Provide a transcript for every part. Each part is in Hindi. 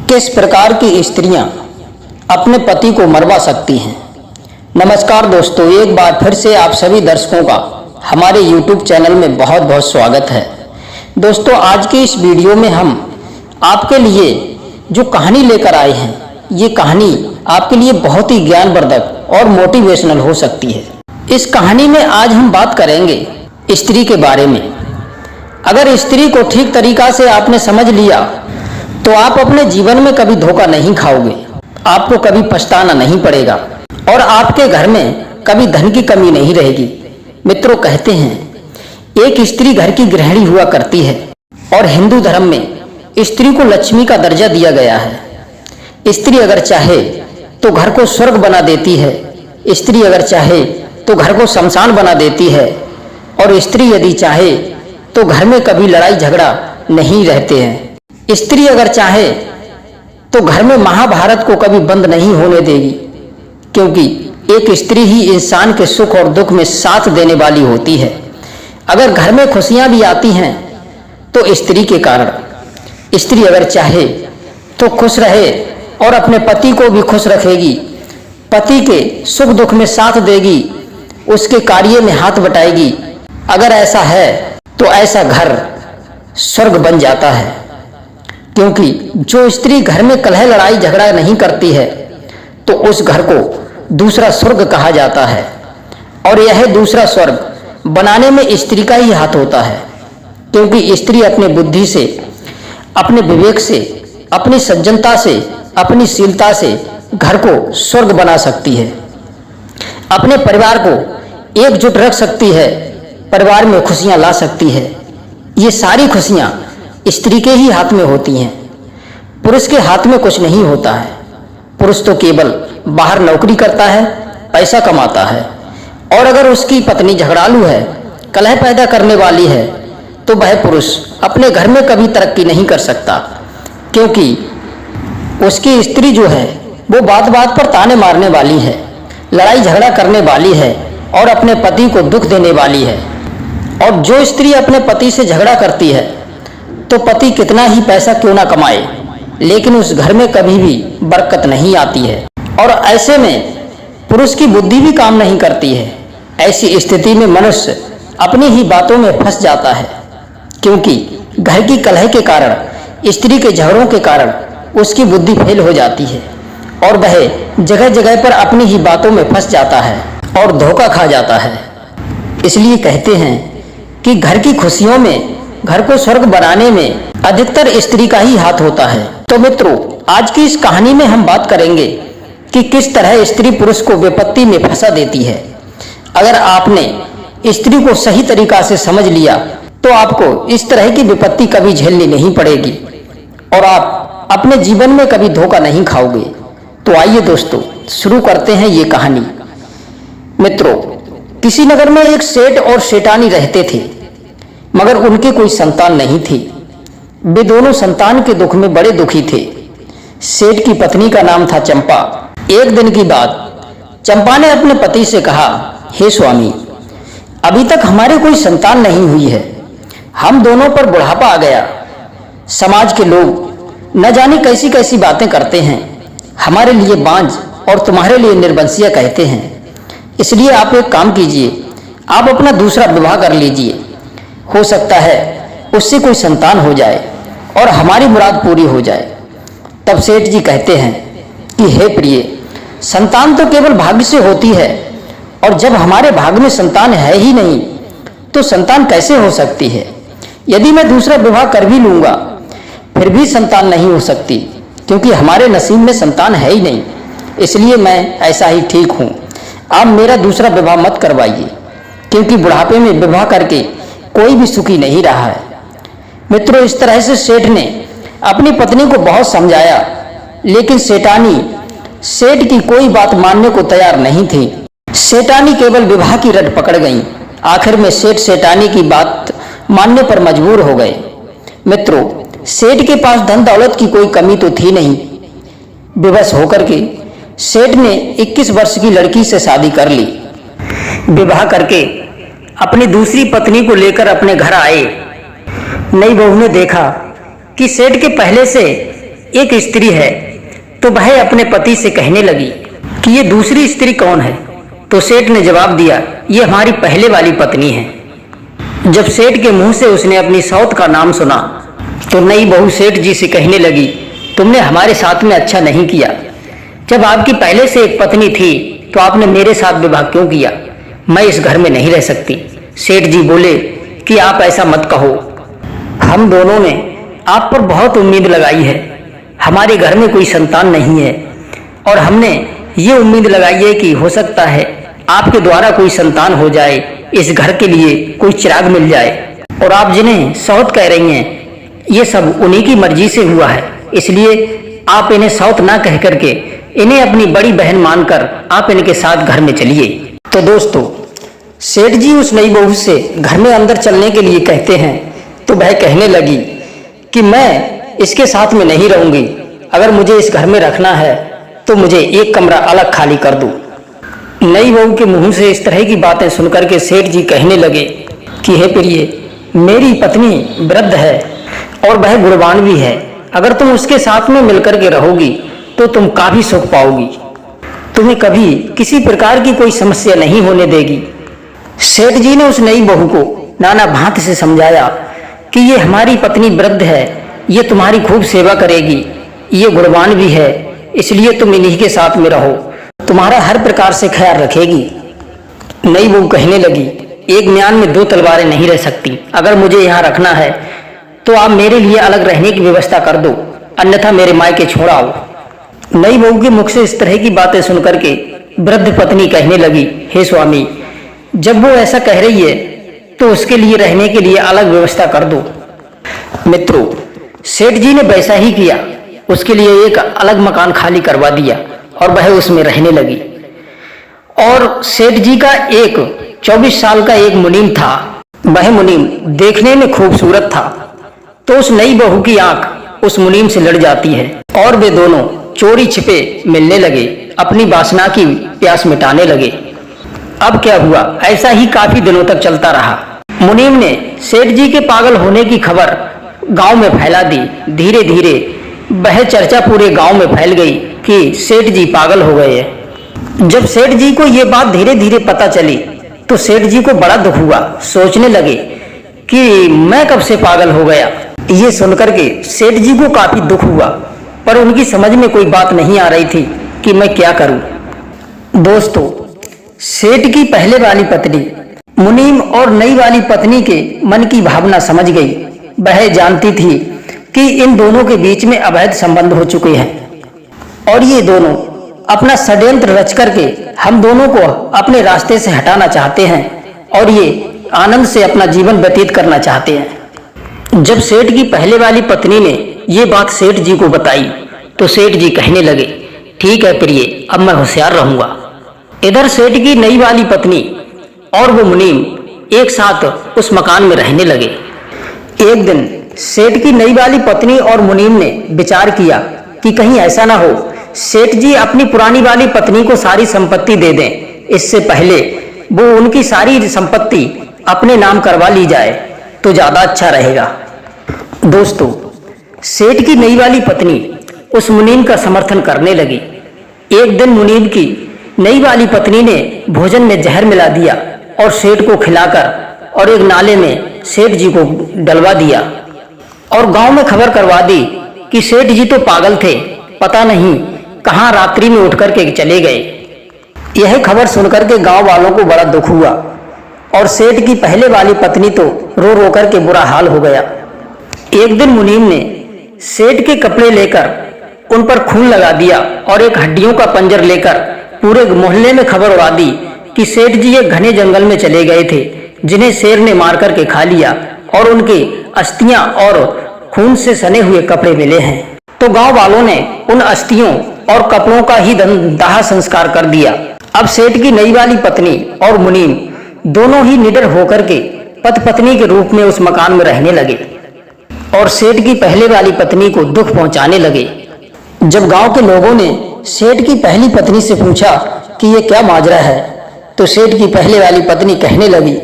किस प्रकार की स्त्रियां अपने पति को मरवा सकती हैं। नमस्कार दोस्तों, एक बार फिर से आप सभी दर्शकों का हमारे YouTube चैनल में बहुत बहुत स्वागत है। दोस्तों, आज की इस वीडियो में हम आपके लिए जो कहानी लेकर आए हैं, ये कहानी आपके लिए बहुत ही ज्ञानवर्धक और मोटिवेशनल हो सकती है। इस कहानी में आज हम बात करेंगे स्त्री के बारे में। अगर स्त्री को ठीक तरीका से आपने समझ लिया तो आप अपने जीवन में कभी धोखा नहीं खाओगे, आपको कभी पछताना नहीं पड़ेगा और आपके घर में कभी धन की कमी नहीं रहेगी। मित्रों, कहते हैं एक स्त्री घर की गृहिणी हुआ करती है और हिंदू धर्म में स्त्री को लक्ष्मी का दर्जा दिया गया है। स्त्री अगर चाहे तो घर को स्वर्ग बना देती है, स्त्री अगर चाहे तो घर को शमशान बना देती है और स्त्री यदि चाहे तो घर में कभी लड़ाई झगड़ा नहीं रहते हैं। स्त्री अगर चाहे तो घर में महाभारत को कभी बंद नहीं होने देगी, क्योंकि एक स्त्री ही इंसान के सुख और दुख में साथ देने वाली होती है। अगर घर में खुशियां भी आती हैं तो स्त्री के कारण। स्त्री अगर चाहे तो खुश रहे और अपने पति को भी खुश रखेगी, पति के सुख दुख में साथ देगी, उसके कार्य में हाथ बटाएगी। अगर ऐसा है तो ऐसा घर स्वर्ग बन जाता है, क्योंकि जो स्त्री घर में कलह लड़ाई झगड़ा नहीं करती है तो उस घर को दूसरा स्वर्ग कहा जाता है। और यह दूसरा स्वर्ग बनाने में स्त्री का ही हाथ होता है, क्योंकि स्त्री अपने बुद्धि से, अपने विवेक से, अपनी सज्जनता से, अपनी शीलता से घर को स्वर्ग बना सकती है, अपने परिवार को एकजुट रख सकती है, परिवार में खुशियां ला सकती है। ये सारी खुशियां स्त्री के ही हाथ में होती हैं, पुरुष के हाथ में कुछ नहीं होता है। पुरुष तो केवल बाहर नौकरी करता है, पैसा कमाता है, और अगर उसकी पत्नी झगड़ालू है, कलह पैदा करने वाली है, तो वह पुरुष अपने घर में कभी तरक्की नहीं कर सकता, क्योंकि उसकी स्त्री जो है वो बात बात पर ताने मारने वाली है, लड़ाई झगड़ा करने वाली है और अपने पति को दुख देने वाली है। और जो स्त्री अपने पति से झगड़ा करती है तो पति कितना ही पैसा क्यों ना कमाए, लेकिन उस घर में कभी भी बरकत नहीं आती है और ऐसे में पुरुष की बुद्धि भी काम नहीं करती है। ऐसी स्थिति में मनुष्य अपनी ही बातों में फंस जाता है, क्योंकि घर की कलह के कारण, स्त्री के झगड़ों के कारण उसकी बुद्धि फेल हो जाती है और वह जगह जगह पर अपनी ही बातों में फंस जाता है और धोखा खा जाता है। इसलिए कहते हैं कि घर की खुशियों में, घर को स्वर्ग बनाने में अधिकतर स्त्री का ही हाथ होता है। तो मित्रों, आज की इस कहानी में हम बात करेंगे कि किस तरह स्त्री पुरुष को विपत्ति में फंसा देती है। अगर आपने स्त्री को सही तरीका से समझ लिया तो आपको इस तरह की विपत्ति कभी झेलनी नहीं पड़ेगी और आप अपने जीवन में कभी धोखा नहीं खाओगे। तो आइए दोस्तों, शुरू करते हैं ये कहानी। मित्रों, किसी नगर में एक सेठ और सेठानी रहते थे, मगर उनके कोई संतान नहीं थी। वे दोनों संतान के दुख में बड़े दुखी थे। सेठ की पत्नी का नाम था चंपा। एक दिन की बात, चंपा ने अपने पति से कहा, हे स्वामी, अभी तक हमारे कोई संतान नहीं हुई है, हम दोनों पर बुढ़ापा आ गया। समाज के लोग न जाने कैसी कैसी बातें करते हैं, हमारे लिए बांझ और तुम्हारे लिए निर्वंशिया कहते हैं। इसलिए आप एक काम कीजिए, आप अपना दूसरा विवाह कर लीजिए, हो सकता है उससे कोई संतान हो जाए और हमारी मुराद पूरी हो जाए। तब सेठ जी कहते हैं कि हे प्रिय, संतान तो केवल भाग्य से होती है, और जब हमारे भाग्य में संतान है ही नहीं तो संतान कैसे हो सकती है। यदि मैं दूसरा विवाह कर भी लूंगा फिर भी संतान नहीं हो सकती, क्योंकि हमारे नसीब में संतान है ही नहीं। इसलिए मैं ऐसा ही ठीक हूँ, आप मेरा दूसरा विवाह मत करवाइए, क्योंकि बुढ़ापे में विवाह करके कोई भी सुखी नहीं रहा है। मित्रों, इस तरह से सेठ ने अपनी पत्नी को बहुत समझाया, लेकिन सेठानी सेठ की कोई बात मानने को तैयार नहीं थी। सेठानी केवल विवाह की रट पकड़ गई। आखिर में सेठ सेठानी की बात मानने पर मजबूर हो गए। मित्रों, सेठ के पास धन दौलत की कोई कमी तो थी नहीं। विवश होकर के सेठ ने 21 वर्ष की लड़की से शादी कर ली। विवाह करके अपनी दूसरी पत्नी को लेकर अपने घर आए। नई बहू ने देखा कि सेठ के पहले से एक स्त्री है, तो वह अपने पति से कहने लगी कि ये दूसरी स्त्री कौन है। तो सेठ ने जवाब दिया, ये हमारी पहले वाली पत्नी है। जब सेठ के मुंह से उसने अपनी सौत का नाम सुना तो नई बहू सेठ जी से कहने लगी, तुमने हमारे साथ में अच्छा नहीं किया। जब आपकी पहले से एक पत्नी थी तो आपने मेरे साथ विवाह क्यों किया? मैं इस घर में नहीं रह सकती। सेठ जी बोले कि आप ऐसा मत कहो, हम दोनों ने आप पर बहुत उम्मीद लगाई है। हमारे घर में कोई संतान नहीं है और हमने ये उम्मीद लगाई है कि हो सकता है आपके द्वारा कोई संतान हो जाए, इस घर के लिए कोई चिराग मिल जाए। और आप जिन्हें सौत कह रही हैं, ये सब उन्हीं की मर्जी से हुआ है, इसलिए आप इन्हें सौत ना कह करके इन्हें अपनी बड़ी बहन मानकर आप इनके साथ घर में चलिए। तो दोस्तों, सेठ जी उस नई बहू से घर में अंदर चलने के लिए कहते हैं तो वह कहने लगी कि मैं इसके साथ में नहीं रहूंगी। अगर मुझे इस घर में रखना है तो मुझे एक कमरा अलग खाली कर दो। नई बहू के मुंह से इस तरह की बातें सुनकर के सेठ जी कहने लगे कि हे प्रिय, मेरी पत्नी वृद्ध है और वह गुणवान भी है। अगर तुम उसके साथ में मिलकर के रहोगी तो तुम काफी सुख पाओगी, तुम्हें कभी किसी प्रकार की कोई समस्या नहीं होने देगी। सेठ जी ने उस नई बहू को नाना भांति से समझाया कि ये हमारी पत्नी वृद्ध है, ये तुम्हारी खूब सेवा करेगी, ये गुणवान भी है, इसलिए तुम इन्हीं के साथ में रहो, तुम्हारा हर प्रकार से ख्याल रखेगी। नई बहू कहने लगी, एक म्यान में दो तलवारें नहीं रह सकती। अगर मुझे यहाँ रखना है तो आप मेरे लिए अलग रहने की व्यवस्था कर दो, अन्यथा मेरे मायके छोड़ आओ। नई बहू के मुख से इस तरह की बातें सुनकर के वृद्ध पत्नी कहने लगी, हे स्वामी, जब वो ऐसा कह रही है तो उसके लिए रहने के लिए अलग व्यवस्था कर दो। मित्रों, सेठ जी ने वैसा ही किया, उसके लिए एक अलग मकान खाली करवा दिया और वह उसमें रहने लगी। और सेठ जी का एक 24 साल का एक मुनीम था। वह मुनीम देखने में खूबसूरत था, तो उस नई बहू की आंख उस मुनीम से लड़ जाती है और वे दोनों चोरी छिपे मिलने लगे, अपनी वासना की प्यास मिटाने लगे। अब क्या हुआ, ऐसा ही काफी दिनों तक चलता रहा। मुनीम ने सेठ जी के पागल होने की खबर गांव में फैला दी। धीरे धीरे वह चर्चा पूरे गांव में फैल गई कि सेठ जी पागल हो गए हैं। जब सेठ जी को ये बात धीरे धीरे पता चली तो सेठ जी को बड़ा दुख हुआ। सोचने लगे कि मैं कब से पागल हो गया। ये सुनकर के सेठ जी को काफी दुख हुआ, पर उनकी समझ में कोई बात नहीं आ रही थी कि मैं क्या करूं। दोस्तों, सेठ की पहले वाली पत्नी मुनीम और नई वाली पत्नी के मन की भावना समझ गई। वह जानती थी कि इन दोनों के बीच में अवैध संबंध हो चुके हैं और ये दोनों अपना षड्यंत्र रच करके हम दोनों को अपने रास्ते से हटाना चाहते हैं और ये आनंद से अपना जीवन व्यतीत करना चाहते हैं। जब सेठ की पहले वाली पत्नी ने ये बात सेठ जी को बताई तो सेठ जी कहने लगे, ठीक है प्रिय, अब मैं होशियार रहूंगा। इधर सेठ की नई वाली पत्नी और वो मुनीम एक साथ उस मकान में रहने लगे। एक दिन सेठ की नई वाली पत्नी और मुनीम ने विचार किया कि कहीं ऐसा ना हो सेठ जी अपनी पुरानी वाली पत्नी को सारी संपत्ति दे दें, इससे पहले वो उनकी सारी संपत्ति अपने नाम करवा ली जाए तो ज्यादा अच्छा रहेगा। दोस्तों, सेठ की नई वाली पत्नी उस मुनीम का समर्थन करने लगी। एक दिन मुनीम की नई वाली पत्नी ने भोजन में जहर मिला दिया और सेठ को खिलाकर और एक नाले में सेठ जी को डलवा दिया और गांव में खबर करवा दी कि सेठ जी तो पागल थे, पता नहीं कहां रात्रि में उठ करके चले गए। यह खबर सुनकर के गांव वालों को बड़ा दुख हुआ और सेठ की पहले वाली पत्नी तो रो रो करके बुरा हाल हो गया। एक दिन मुनीम ने सेठ के कपड़े लेकर उन पर खून लगा दिया और एक हड्डियों का पंजर लेकर पूरे मोहल्ले में खबर उड़ा दी कि सेठ जी एक घने जंगल में चले गए थे, जिन्हें शेर ने मार करके खा लिया और उनके अस्थियां और खून से सने हुए कपड़े मिले हैं। तो गांव वालों ने उन अस्थियों और कपड़ों का ही दाह संस्कार कर दिया। अब सेठ की नई वाली पत्नी और मुनीम दोनों ही निडर होकर के पति पत्नी के रूप में उस मकान में रहने लगे और सेठ की पहले वाली पत्नी को दुख पहुंचाने लगे। जब गांव के लोगों ने सेठ की पहली पत्नी से पूछा कि ये क्या माजरा है, तो सेठ की पहले वाली पत्नी कहने लगी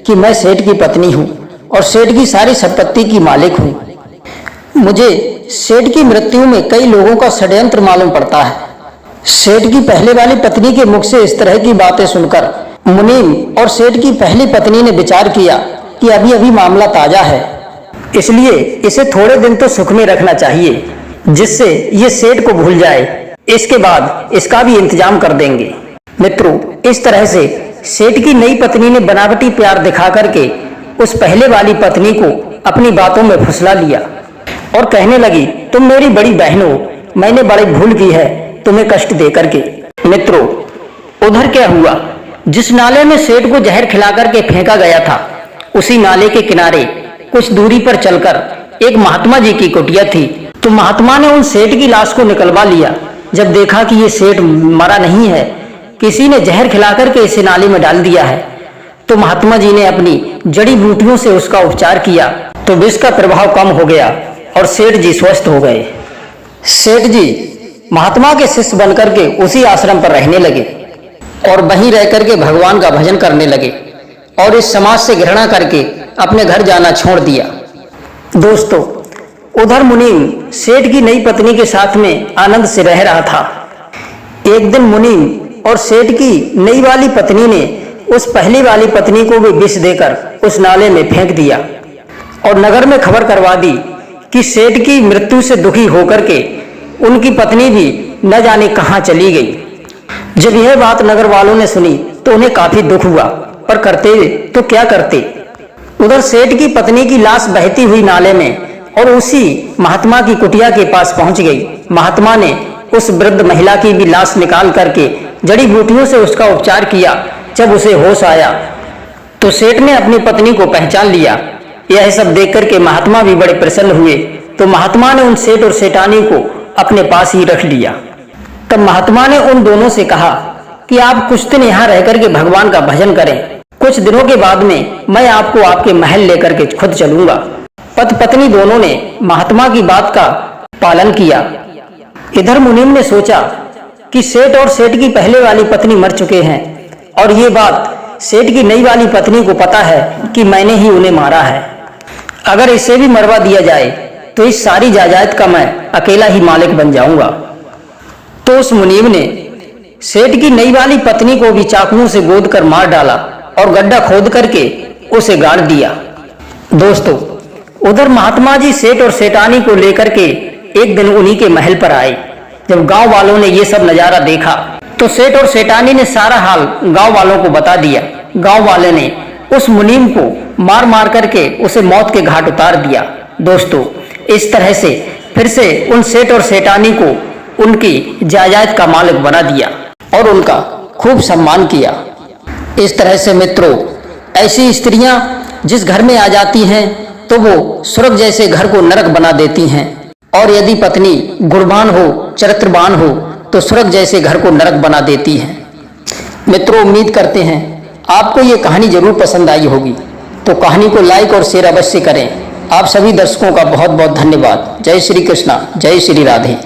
कि मैं सेठ की पत्नी हूँ और सेठ की सारी संपत्ति की मालिक हूँ। मुझे सेठ की मृत्यु में कई लोगों का षड्यंत्र मालूम पड़ता है। सेठ की पहले वाली पत्नी के मुख से इस तरह की बातें सुनकर मुनीम और सेठ की पहली पत्नी ने विचार किया कि अभी अभी मामला ताजा है, इसलिए इसे थोड़े दिन तो सुख में रखना चाहिए, जिससे ये सेठ को भूल जाए। इसके बाद इसका भी इंतजाम कर देंगे। मित्रों, इस तरह से सेठ की नई पत्नी ने बनावटी प्यार दिखा करके उस पहले वाली पत्नी को अपनी बातों में फुसला लिया और कहने लगी, तुम मेरी बड़ी बहन हो, मैंने बड़ी भूल की है तुम्हें कष्ट दे करके। मित्रों, उधर क्या हुआ, जिस नाले में सेठ को जहर खिला करके फेंका गया था, उसी नाले के किनारे कुछ दूरी पर चलकर एक महात्मा जी की कुटिया थी। तो महात्मा ने उन सेठ की लाश को निकलवा लिया। जब देखा कि ये सेठ मरा नहीं है, किसी ने जहर खिला करके इसे नाले में डाल दिया है, तो महात्मा जी ने अपनी जड़ी बूटियों से उसका उपचार किया तो विष का प्रभाव कम हो गया और सेठ जी स्वस्थ हो गए। सेठ जी महात्मा के शिष्य बनकर के उसी आश्रम पर रहने लगे और वहीं रह करके भगवान का भजन करने लगे और इस समाज से घृणा करके अपने घर जाना छोड़ दिया। दोस्तों, उधर मुनीम सेठ की नई पत्नी के साथ में आनंद से रह रहा था। एक दिन मुनीम और सेठ की नई वाली पत्नी ने उस पहली वाली पत्नी को भी विष देकर उस नाले में फेंक दिया और नगर में खबर करवा दी कि सेठ की मृत्यु से दुखी होकर के उनकी पत्नी भी न जाने कहां चली गई। जब यह बात नगर वालों ने सुनी तो उन्हें काफी दुख हुआ, पर करते तो क्या करते। उधर सेठ की पत्नी की लाश बहती हुई नाले में और उसी महात्मा की कुटिया के पास पहुंच गई। महात्मा ने उस वृद्ध महिला की भी लाश निकाल करके जड़ी बूटियों से उसका उपचार किया। जब उसे होश आया तो सेठ ने अपनी पत्नी को पहचान लिया। यह सब देख करके महात्मा भी बड़े प्रसन्न हुए। तो महात्मा ने उन सेठ और सेठानी को अपने पास ही रख लिया। तब महात्मा ने उन दोनों से कहा कि आप कुछ दिन यहाँ रह करके भगवान का भजन करें, कुछ दिनों के बाद में मैं आपको आपके महल लेकर के खुद चलूंगा। पति पत्नी दोनों ने महात्मा की बात का पालन किया। इधर मुनीम ने सोचा कि सेठ और सेठ की पहले वाली पत्नी मर चुके हैं और ये बात सेठ की नई वाली पत्नी को पता है कि मैंने ही उन्हें मारा है। अगर इसे भी मरवा दिया जाए तो इस सारी जायदाद का मैं अकेला ही मालिक बन जाऊंगा। तो उस मुनीम ने सेठ की नई वाली पत्नी को भी चाकुओं से गोद कर मार डाला और गड्ढा खोद करके उसे गाड़ दिया। दोस्तों, उधर महात्मा जी सेठ और सेठानी को लेकर के एक दिन उन्हीं के महल पर आए। जब गांव वालों ने ये सब नजारा देखा तो सेठ और सेठानी ने सारा हाल गांव वालों को बता दिया। गांव वाले ने उस मुनीम को मार मार करके उसे मौत के घाट उतार दिया। दोस्तों, इस तरह से फिर से उन सेठ और सेठानी को उनकी जायदाद का मालिक बना दिया और उनका खूब सम्मान किया। इस तरह से मित्रों, ऐसी स्त्रियां जिस घर में आ जाती हैं तो वो स्वर्ग जैसे घर को नरक बना देती हैं, और यदि पत्नी गुणवान हो, चरित्रवान हो तो स्वर्ग जैसे घर को नरक बना देती हैं। मित्रों, उम्मीद करते हैं आपको ये कहानी जरूर पसंद आई होगी, तो कहानी को लाइक और शेयर अवश्य करें। आप सभी दर्शकों का बहुत बहुत धन्यवाद। जय श्री कृष्णा, जय श्री राधे।